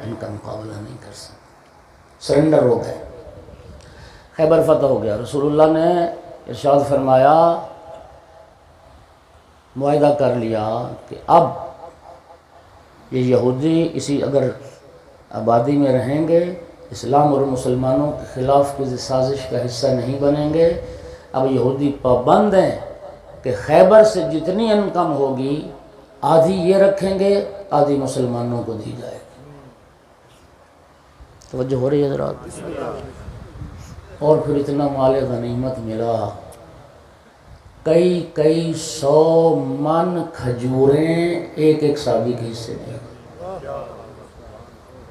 ان کا مقابلہ نہیں کر سکتے، سرنڈر ہو گئے۔ خیبر فتح ہو گیا۔ رسول اللہ نے ارشاد فرمایا، معاہدہ کر لیا کہ اب یہ یہودی اسی اگر آبادی میں رہیں گے، اسلام اور مسلمانوں کے خلاف کسی سازش کا حصہ نہیں بنیں گے۔ اب یہودی پابند ہیں کہ خیبر سے جتنی انکم ہوگی آدھی یہ رکھیں گے، آدھی مسلمانوں کو دی جائے گی۔ توجہ ہو رہی ہے حضرات؟ اور پھر اتنا مال غنیمت ملا، کئی 100 من کھجوریں ایک ایک صحابی کے حصے میں۔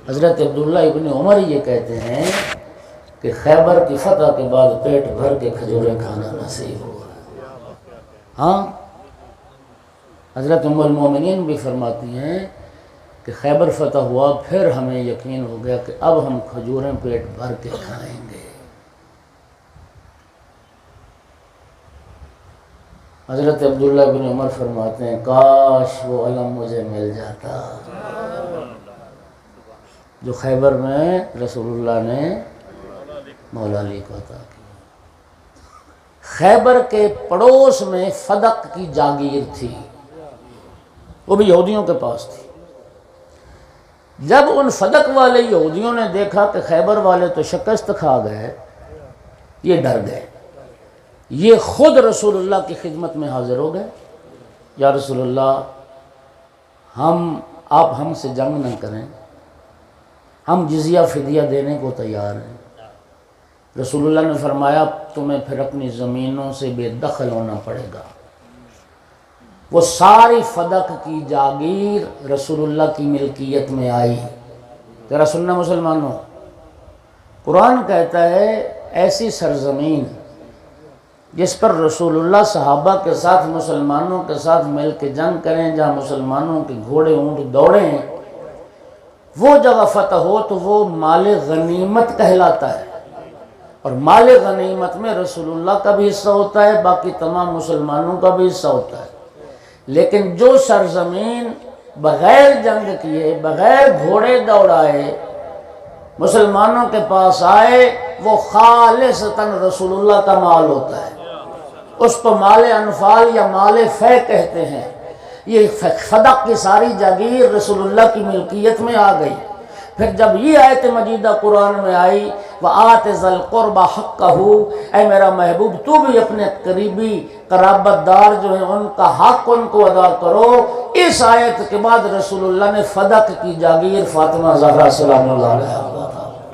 حضرت عبداللہ ابن عمر یہ کہتے ہیں کہ خیبر کی فتح کے بعد پیٹ بھر کے کھجوریں کھانا نصیب ہوا۔ ہاں، حضرت ام المومنین بھی فرماتی ہیں کہ خیبر فتح ہوا، پھر ہمیں یقین ہو گیا کہ اب ہم کھجوریں پیٹ بھر کے کھائیں گے۔ حضرت عبداللہ بن عمر فرماتے ہیں کاش وہ علم مجھے مل جاتا جو خیبر میں رسول اللہ نے مولا علی کو عطا کی۔ خیبر کے پڑوس میں فدق کی جاگیر تھی، وہ بھی یہودیوں کے پاس تھی۔ جب ان فدق والے یہودیوں نے دیکھا کہ خیبر والے تو شکست کھا گئے، یہ ڈر گئے، یہ خود رسول اللہ کی خدمت میں حاضر ہو گئے، یا رسول اللہ آپ ہم سے جنگ نہ کریں، ہم جزیہ فدیہ دینے کو تیار ہیں۔ رسول اللہ نے فرمایا تمہیں پھر اپنی زمینوں سے بے دخل ہونا پڑے گا۔ وہ ساری فدق کی جاگیر رسول اللہ کی ملکیت میں آئی۔ ذرا سننا مسلمانوں، قرآن کہتا ہے ایسی سرزمین جس پر رسول اللہ صحابہ کے ساتھ مسلمانوں کے ساتھ مل کے جنگ کریں، جہاں مسلمانوں کے گھوڑے اونٹ دوڑیں، وہ جگہ فتح ہو تو وہ مال غنیمت کہلاتا ہے، اور مال غنیمت میں رسول اللہ کا بھی حصہ ہوتا ہے، باقی تمام مسلمانوں کا بھی حصہ ہوتا ہے۔ لیکن جو سرزمین بغیر جنگ کیے، بغیر گھوڑے دوڑائے مسلمانوں کے پاس آئے، وہ خالصتاً رسول اللہ کا مال ہوتا ہے، اس کو مال انفال یا مال فے کہتے ہیں۔ یہ فدق کی ساری جاگیر رسول اللہ کی ملکیت میں آ گئی۔ پھر جب یہ آیت مجیدہ قرآن میں آئی وَآتِ ذَا الْقُرْبَ حَقَّهُ، اے میرا محبوب تو بھی اپنے قریبی قرابت دار جو ہیں ان کا حق ان کو ادا کرو، اس آیت کے بعد رسول اللہ نے فدق کی جاگیر فاطمہ زہرا سلام اللہ علیہا کو عطا کی۔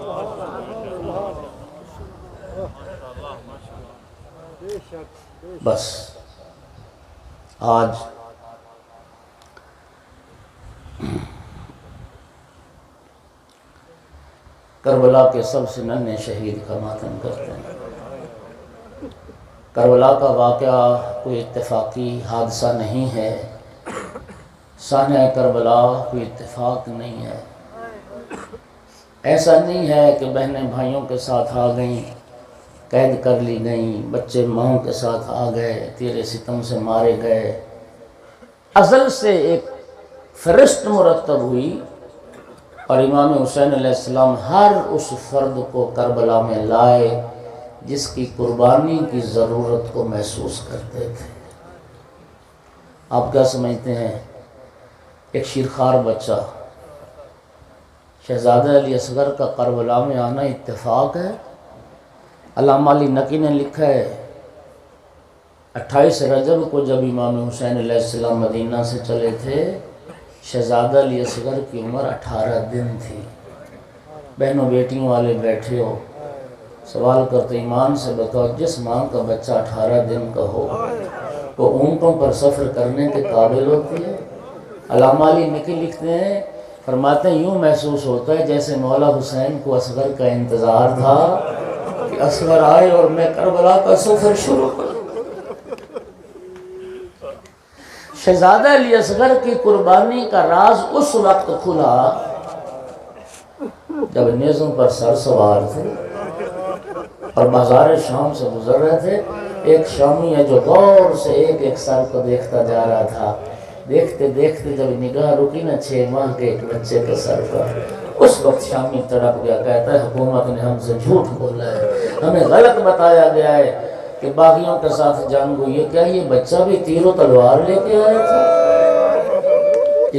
بس آج کربلا کے سب سے ننھے شہید کا ماتم کرتے ہیں۔ کربلا کا واقعہ کوئی اتفاقی حادثہ نہیں ہے، سانحہ کربلا کوئی اتفاق نہیں ہے۔ ایسا نہیں ہے کہ بہنیں بھائیوں کے ساتھ آ گئیں، قید کر لی گئیں، بچے ماؤں کے ساتھ آ گئے، تیرے ستم سے مارے گئے۔ ازل سے ایک فرست مرتب ہوئی، اور امام حسین علیہ السلام ہر اس فرد کو کربلا میں لائے جس کی قربانی کی ضرورت کو محسوس کرتے تھے۔ آپ کیا سمجھتے ہیں ایک شیرخوار بچہ شہزادہ علی اصغر کا کربلا میں آنا اتفاق ہے؟ علامہ علی نقی نے لکھا ہے 28 رجب کو جب امام حسین علیہ السلام مدینہ سے چلے تھے شہزادہ علی اصغر کی عمر 18 دن تھی۔ بہنوں بیٹیوں والے بیٹھے ہو، سوال کرتے ایمان سے بتاؤ جس ماں کا بچہ 18 دن کا ہو وہ اونٹوں پر سفر کرنے کے قابل ہوتی ہے؟ علامہ علی نکی لکھتے ہیں، فرماتے ہیں یوں محسوس ہوتا ہے جیسے مولا حسین کو اصغر کا انتظار تھا کہ اصغر آئے اور میں کربلا کا سفر شروع کروں۔ شہزادہ علی اصغر کی قربانی کا راز اس وقت کھلا جب نیزوں پر سر سوار تھے اور بازار شام سے گزر رہے تھے۔ ایک شامی ہے جو غور سے ایک سر کو دیکھتا جا رہا تھا۔ دیکھتے دیکھتے جب نگاہ رکی نا 6 ماہ کے ایک بچے کے سر پر، اس وقت شامی تڑپ گیا، کہتا ہے حکومت نے ہم سے جھوٹ بولا ہے، ہمیں غلط بتایا گیا ہے کہ باغیوں کے ساتھ جنگ ہوئی ہے، کیا یہ بچہ بھی تیر و تلوار لے کے آیا تھا؟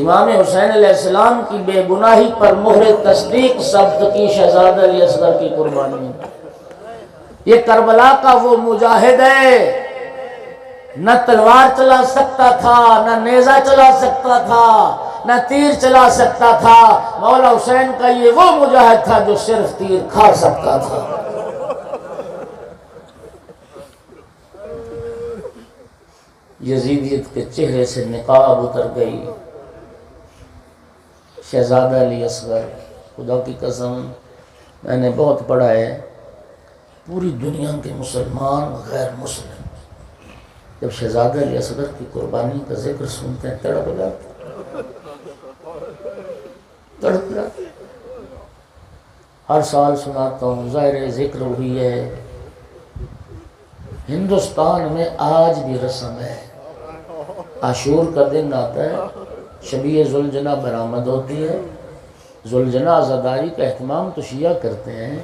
امام حسین علیہ السلام کی بے گناہی پر مہر تصدیق ثبت کی شہزادہ علی اصغر کی قربانی۔ یہ کربلا کا وہ مجاہد ہے، نہ تلوار چلا سکتا تھا، نہ نیزہ چلا سکتا تھا، نہ تیر چلا سکتا تھا۔ مولا حسین کا یہ وہ مجاہد تھا جو صرف تیر کھا سکتا تھا۔ یزیدیت کے چہرے سے نقاب اتر گئی۔ شہزادہ علی اصغر، خدا کی قسم میں نے بہت پڑھا ہے، پوری دنیا کے مسلمان غیر مسلم جب شہزادہ علی اصغر کی قربانی کا ذکر سنتے ہیں تڑپ جاتے۔ ہر سال سناتا ہوں، ظاہر ذکر ہوئی ہے۔ ہندوستان میں آج بھی رسم ہے، عاشور کا دن آتا ہے، شبیہ ذوالجنہ برآمد ہوتی ہے۔ ذوالجنہ عزاداری کا اہتمام تو شیعہ کرتے ہیں،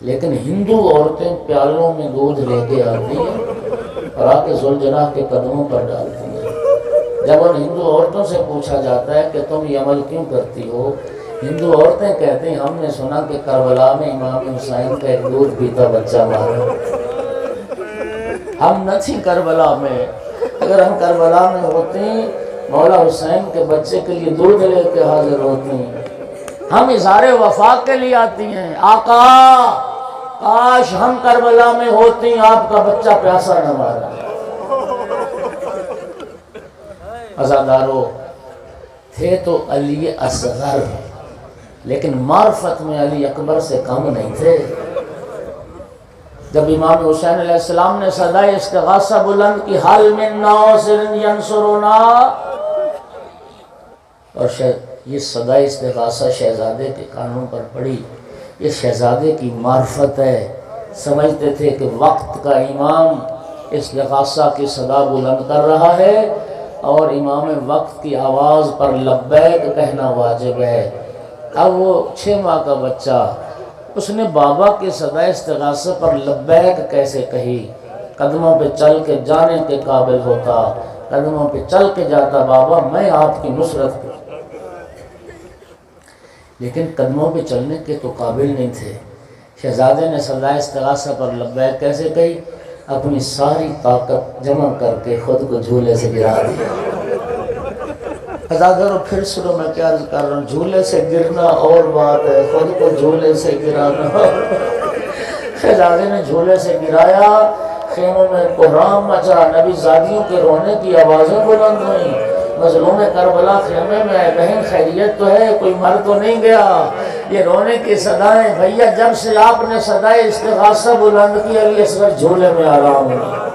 لیکن ہندو عورتیں پیالوں میں دودھ لے کے آتی ہیں اور آ کے ذوالجنہ کے قدموں پر ڈالتی ہیں۔ جب ان ہندو عورتوں سے پوچھا جاتا ہے کہ تم یہ عمل کیوں کرتی ہو، ہندو عورتیں کہتے ہیں ہم نے سنا کہ کربلا میں امام حسین کا ایک دودھ پیتا بچہ مارا۔ ہم نہ تھی کربلا میں، اگر ہم کربلا میں ہوتی مولا حسین کے بچے کے لیے دودھ لے کے حاضر ہوتی ہیں۔ ہم اظہار وفا کے لیے آتی ہیں، آقا کاش ہم کربلا میں ہوتی، آپ کا بچہ پیاسا نہ مارا۔ عزادارو تھے تو علی اصغر، لیکن معرفت میں علی اکبر سے کم نہیں تھے۔ جب امام حسین علیہ السلام نے صدائے استغاثہ بلند کی، حل من ناصر ینصرنا، اور یہ صدائے استغاثہ شہزادے کے کانوں پر پڑی، یہ شہزادے کی معرفت ہے۔ سمجھتے تھے کہ وقت کا امام استغاثہ کی صدا بلند کر رہا ہے اور امام وقت کی آواز پر لبیک کہنا واجب ہے۔ اب وہ 6 ماہ کا بچہ، اس نے بابا کے صدائے استغاثہ پر لبیک کیسے کہی؟ قدموں پہ چل کے جانے کے قابل ہوتا، قدموں پہ چل کے جاتا، بابا میں آپ کی نصرت پہ، لیکن قدموں پہ چلنے کے تو قابل نہیں تھے۔ شہزادے نے صدائے استغاثہ پر لبیک کیسے کہی؟ اپنی ساری طاقت جمع کر کے خود کو جھولے سے گرا دیا۔ عزادارو پھر سنو میں کیا عرض کر رہا ہوں، جھولے سے گرنا اور بات ہے، خود کو جھولے سے گرانا۔ شہزادے نے جھولے سے گرایا، خیموں میں کوہرام مچا، نبی زادیوں کے رونے کی آوازیں بلند ہوئیں۔ مظلوم کربلا خیمے میں ہے، بہن خیریت تو ہے، کوئی مر تو نہیں گیا؟ یہ رونے کی صدایں، بھیا جب سے آپ نے صدائے استغاثہ بلند کی علی اصغر جھولے میں آرام ہوا۔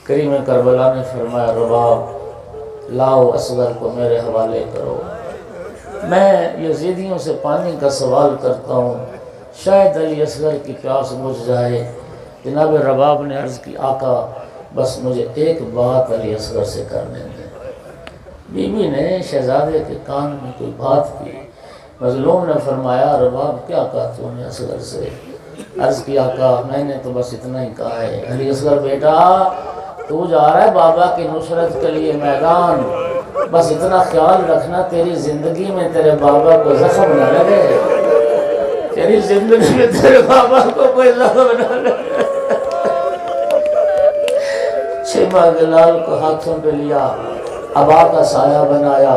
کریم کربلا نے فرمایا رباب لاؤ اصغر کو میرے حوالے کرو، میں یزیدیوں سے پانی کا سوال کرتا ہوں، شاید علی اصغر کی پیاس بجھ جائے۔ جناب رباب نے عرض کی آقا بس مجھے ایک بات علی اصغر سے کرنے دیں۔ بی بی نے شہزادے کے کان میں کوئی بات کی۔ مظلوم نے فرمایا رباب کیا کہا تو نے اصغر سے؟ عرض کی آقا میں نے تو بس اتنا ہی کہا ہے، علی اصغر بیٹا تو جا رہا ہے بابا کی نصرت کے لیے میدان، بس اتنا خیال رکھنا تیری زندگی میں تیرے بابا کو زخم نہ لگے، تیری زندگی میں تیرے بابا کو کوئی زخم نہ لگے۔ 6 ماہ کے لال کو ہاتھوں پہ لیا، ابا کا سایہ بنایا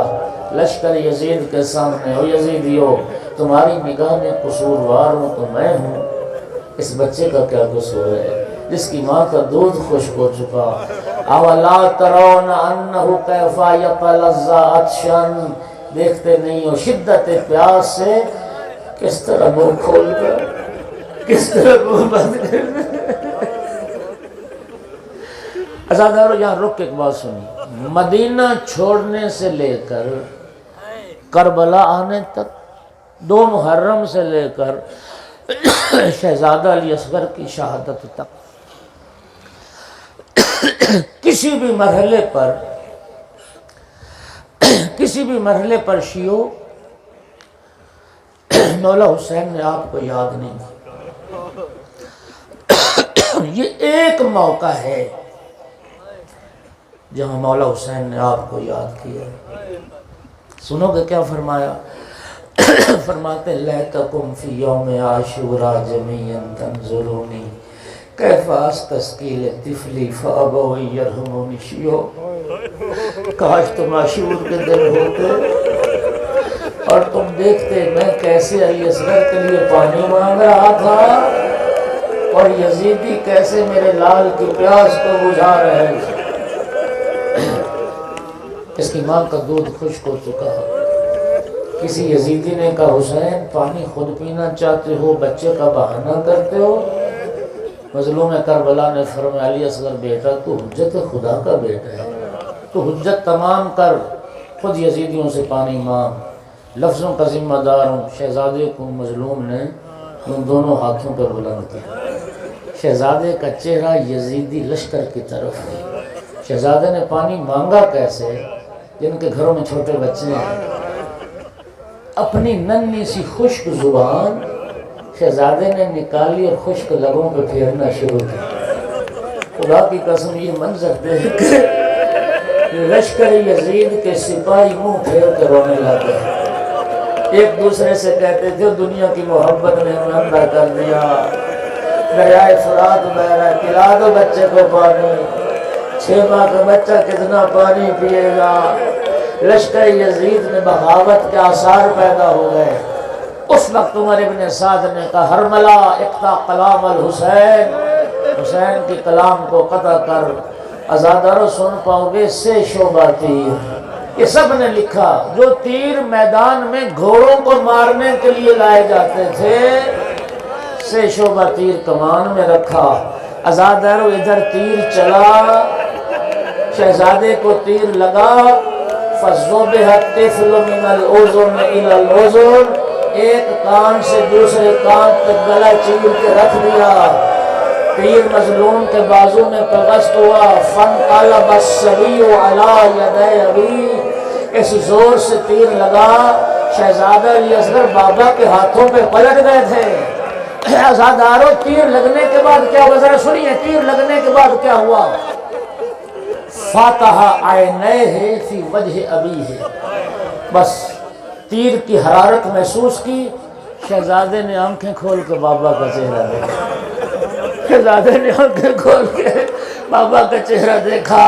لشکر یزید کے سامنے، او یزیدیو تمہاری نگاہ میں قصوروار ہوں تو میں ہوں، اس بچے کا کیا قصور ہے جس کی ماں کا دودھ خشک ہو چکا؟ اولا ترون انہ کیف یتلظی عطشا، دیکھتے نہیں ہو شدت پیاس سے کس طرح منہ کھول کر، کس طرح منہ بند کر۔ عزادارو یہاں رک کے ایک بات سنی، مدینہ چھوڑنے سے لے کر کربلا آنے تک، 2 محرم سے لے کر شہزادہ علی اصغر کی شہادت تک، کسی بھی مرحلے پر شیعوں مولا حسین نے آپ کو یاد نہیں کیا۔ یہ ایک موقع ہے جہاں مولا حسین نے آپ کو یاد کیا۔ سنو گے کیا فرمایا؟ فرماتے لیتکم فی یوم عاشوراء جمیعا تنظرونی کیف استسقی لطفلی فابوا ان یرحمونی، شیعو کاش تم عاشور کے دن ہوتے اور تم دیکھتے میں کیسے علی اصغر کے لیے پانی مانگ رہا تھا اور یزیدی کیسے میرے لال کی پیاس کو بجھا رہے تھے۔ اس کی ماں کا دودھ خشک ہو چکا، کسی یزیدی نے کہا حسین پانی خود پینا چاہتے ہو، بچے کا بہانہ کرتے ہو؟ مظلوم کربلا نے فرمایا علی اصغر بیٹا تو حجت خدا کا بیٹا ہے، تو حجت تمام کر، خود یزیدیوں سے پانی مانگ، لفظوں کا ذمہ دار ہوں۔ شہزادے کو مظلوم نے ان دونوں ہاتھوں پر بلند کیا، شہزادے کا چہرہ یزیدی لشکر کی طرف ہے۔ شہزادے نے پانی مانگا کیسے؟ جن کے گھروں میں چھوٹے بچے ہیں، اپنی ننھی سی خشک زبان شہزادے نے نکالی اور خشک لبوں پہ پھیرنا شروع کیا۔ خدا کی قسم یہ منظر دیکھ کے لشکر یزید کے سپاہی منہ پھیر کے رونے لگے، ایک دوسرے سے کہتے تھے دنیا کی محبت نے ہمیں اندھا کر دیا، دریائے فرات بہ رہا ہے، پلا دو بچے کو پانی، 6 ماہ کا بچہ کتنا پانی پیے گا؟ لشکر یزید میں بغاوت کے آثار پیدا ہو گئے۔ اس وقت عمر ابن سعد نے کہا ہرملا اقطع کلام الحسین، حسین کی کلام کو قطع کر۔ عزادارو سن پاؤ گے سے شعبہ تیر، یہ سب نے لکھا، جو تیر میدان میں گھوڑوں کو مارنے کے لیے لائے جاتے تھے، سے شعبہ تیر کمان میں رکھا۔ عزادارو ادھر تیر چلا، شہزادے کو تیر لگا، فَذُبِحَ الطِّفْلُ مِنَ الْأُذُنِ إِلَى الْأُذُنِ، ایک کان سے دوسرے کان تک گلا چیر کے رکھ دیا، تیر مظلوم کے بازو میں پیوست ہوا۔ فَانْقَلَبَ الصَّبِيُّ عَلَى يَدَيْ أَبِيهِ، اس زور سے تیر لگا شہزادہ علی اصغر بابا کے ہاتھوں پہ پلٹ گئے تھے۔ عزادارو تیر لگنے کے بعد کیا ہوا؟ ذرا سنیے تیر لگنے کے بعد کیا ہوا؟ فاتح عینیہ فی وجہ ابیہ، بس تیر کی حرارت محسوس کی، شہزادے نے آنکھیں کھول کے بابا کا چہرہ دیکھا، شہزادے نے آنکھیں کھول کے بابا کا چہرہ دیکھا،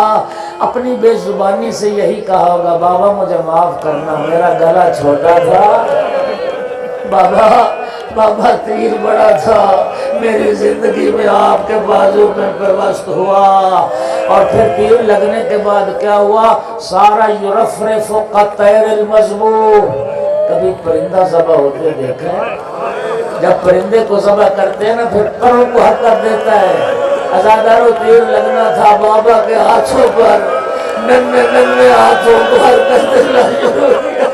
اپنی بے زبانی سے یہی کہا ہوگا بابا مجھے معاف کرنا، میرا گلا چھوٹا تھا، بابا تیر بڑا تھا، میری زندگی میں آپ کے بازو میں پیوست ہوا۔ اور پھر تیر لگنے کے بعد کیا ہوا؟ سارا یرفرف کالطیر المذبوح، کبھی پرندہ ذبح ہوتے دیکھیں؟ جب پرندے کو ذبح کرتے ہیں نا پھر پروں کو حرکت دیتا ہے۔ عزادارو تیر لگنا تھا بابا کے ہاتھوں پر، ننھے ہاتھوں کو حرکت دینا شروع کیا،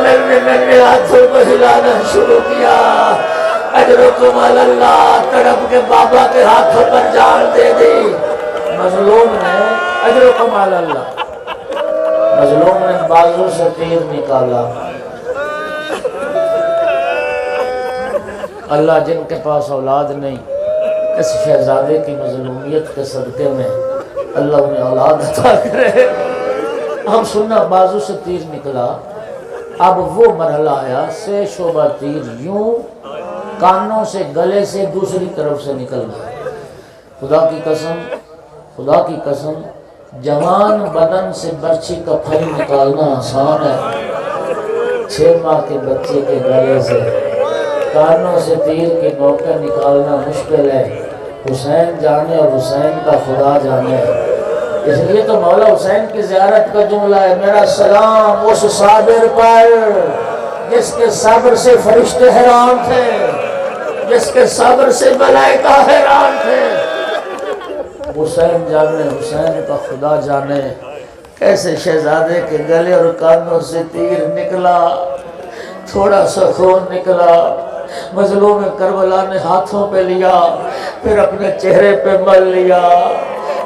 ننھے ہاتھوں کو ہلانا شروع کیا۔ اجرکم علی اللہ، تڑپ کے بابا کے ہاتھوں پر جان دے دی۔ مظلوم نے اجرکم علی اللہ، مظلوم نے بازو سے تیر نکالا۔ اللہ جن کے پاس اولاد نہیں، اس شہزادے کی مظلومیت کے صدقے میں اللہ انہیں اولاد عطا کرے۔ ہم سننا بازو سے تیر نکلا، اب وہ مرحلہ آیا سے شعبہ تیر یوں کانوں سے گلے سے دوسری طرف سے نکل گیا۔ خدا کی قسم جوان بدن سے برچھی کا پھل نکالنا آسان ہے، 6 ماہ کے بچے کے گلے سے کانوں سے تیر کی نوکیں نکالنا مشکل ہے۔ حسین جانے اور حسین کا خدا جانے۔ اس لیے تو مولا حسین کی زیارت کا جملہ ہے، میرا سلام اس صابر پر جس کے صبر سے فرشتے حیران تھے، جس کے صبر سے ملائکہ حیران تھے۔ حسین جانے، حسین کا خدا جانے، کیسے شہزادے کے گلے اور کانوں سے تیر نکلا، تھوڑا سا خون نکلا، مظلوم کربلا نے ہاتھوں پہ لیا، پھر اپنے چہرے پہ مل لیا،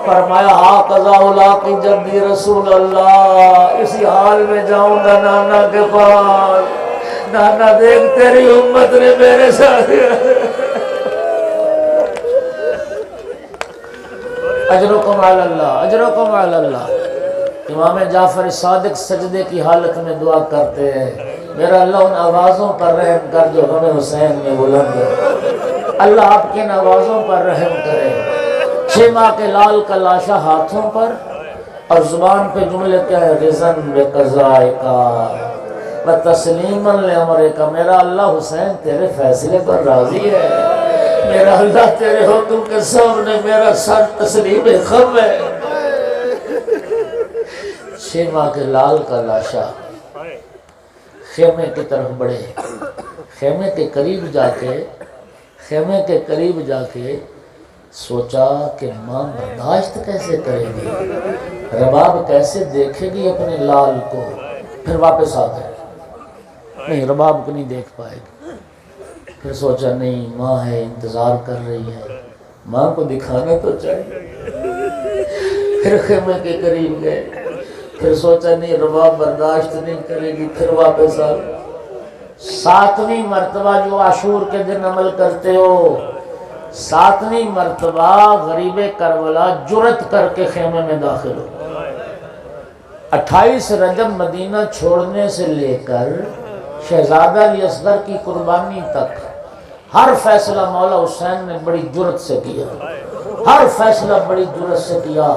فرمایا ہاں قضا اولا کی جدی رسول اللہ، اسی حال میں جاؤں گا نانا کے پاس، نانا دیکھ تیری امت نے میرے ساتھ اجرکم علی اللہ، اجرکم علی اللہ۔ امام جعفر صادق سجدے کی حالت میں دعا کرتے ہیں، میرا اللہ ان آوازوں پر رحم کر جو ہمیں حسین میں بلند ہے، اللہ آپ کی ان آوازوں پر رحم کرے۔ 6 ماہ کے لال کا لاشا ہاتھوں پر اور زبان پہ جملے کیا ہے، رضن بقضاء کا و تسلیما لامر کا، میرا اللہ حسین تیرے فیصلے پر راضی ہے، میرا اللہ تیرے حکم کے سامنے میرا سر تسلیم خم ہے۔ 6 ماہ کے لال کا لاشا خیمے کی طرف بڑھے، خیمے کے قریب جا کے سوچا کہ ماں برداشت کیسے کرے گی، رباب کیسے دیکھے گی اپنے لال کو، پھر واپس آ گئے، نہیں رباب کو نہیں دیکھ پائے گی۔ پھر سوچا نہیں ماں ہے، انتظار کر رہی ہے، ماں کو دکھانا تو چاہیے، پھر خیمے کے قریب گئے، پھر سوچا نہیں رباب برداشت نہیں کرے گی، پھر واپس آ گئے۔ 7ویں مرتبہ جو عاشور کے دن عمل کرتے ہو، 7ویں مرتبہ غریب کربلا جرت کر کے خیمے میں داخل ہو۔ 28 رجب مدینہ چھوڑنے سے لے کر شہزادہ علی اصغر کی قربانی تک ہر فیصلہ مولا حسین نے بڑی جرت سے کیا، ہر فیصلہ بڑی جرت سے کیا۔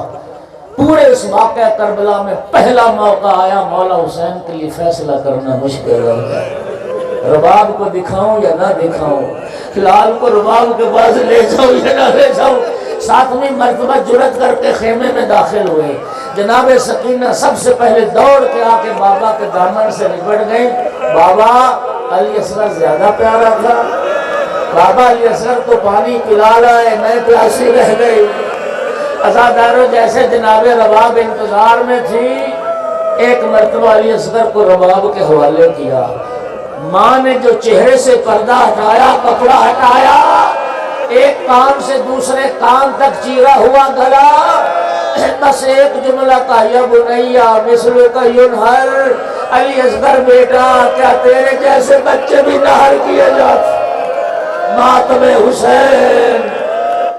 پورے اس واقعہ کربلا میں پہلا موقع آیا مولا حسین کے لیے فیصلہ کرنا مشکل ہو گیا، رباب کو دکھاؤں یا نہ دکھاؤں، لال کو رباب کے پاس لے جاؤں یا نہ لے جاؤں۔ 7ویں مرتبہ جرت کر کے خیمے میں داخل ہوئے، جناب سکینہ سب سے پہلے دوڑ کے آ کے بابا کے دامن سے لپٹ گئی، بابا علی اصغر زیادہ پیارا تھا، بابا علی اصغر کو پانی پلا رہا ہے، میں پیاسی رہ گئی۔ عزاداروں جیسے جناب رباب انتظار میں تھی، ایک مرتبہ علی اصغر کو رباب کے حوالے کیا، ماں نے جو چہرے سے پردہ ہٹایا، کپڑا ہٹایا، ایک کان سے دوسرے کان تک چیرا ہوا گلا، بس ایک جملہ کا یا بنیا مثل کا ینہر، علی اصغر بیٹا کیا تیرے جیسے بچے بھی نہر کیے جاتے، ماتم حسین